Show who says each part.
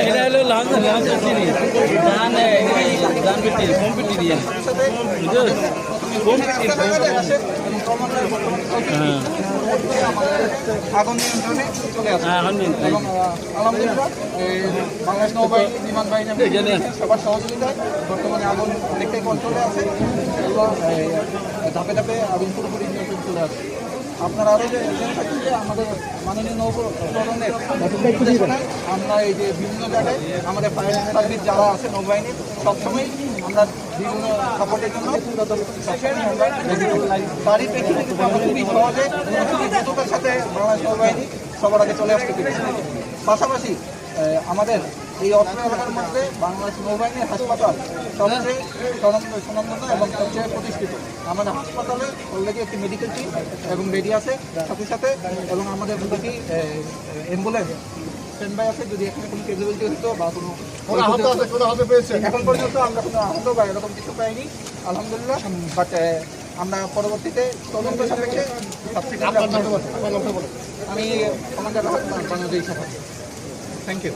Speaker 1: এটা হলো launch series গান গান কম্পিটিশন
Speaker 2: আগুন নিয়ন্ত্রণে চলে আসে এবং আলহামদুলিল্লাহ বাংলাদেশ নৌবাহিনী বিমান বাহিনী সবার সহযোগিতায় বর্তমানে আগুন অনেকটাই কন্ট্রোলে আছে এবং ধাপে ধাপে আগুন পুরোপুরি নিয়ন্ত্রণ চলে আসে। আপনারা আরও জেনে থাকছেন যে আমাদের মাননীয় নৌপ্রণের নির্দেশনায় আমরা এই যে বিভিন্ন জায়গায় আমাদের ফায়ার সার্ভিস যারা আছে নৌবাহিনীর সবসময় আমরা বিভিন্ন সাপোর্টের জন্য তারই প্রেক্ষিতে কিন্তু আমরা খুবই সহজে খুবই দ্রুততার সাথে বাংলাদেশ নৌবাহিনী সবার আগে চলে আসতে পেরেছি। পাশাপাশি আমাদের এই অস্ত্র এলাকার মধ্যে বাংলাদেশ নৌবাহিনীর হাসপাতাল সবচেয়ে স্বনামধন্য এবং সবচেয়ে প্রতিষ্ঠিত। আমাদের হাসপাতালে অলরেডি একটি মেডিকেল টিম এবং রেডি আছে সাথে সাথে এবং আমাদের দুটি অ্যাম্বুলেন্স স্ট্যান্ড বাই আছে যদি এখানে কোনো ক্যাজুয়ালিটি হতো বা কোনো এখন পর্যন্ত আমরা কোনো আহত বা এরকম কিছু পাইনি আলহামদুলিল্লাহ। বাট আমরা পরবর্তীতে তদন্ত সাপেক্ষে আমি কমান্ডার বাংলাদেশ থ্যাংক ইউ।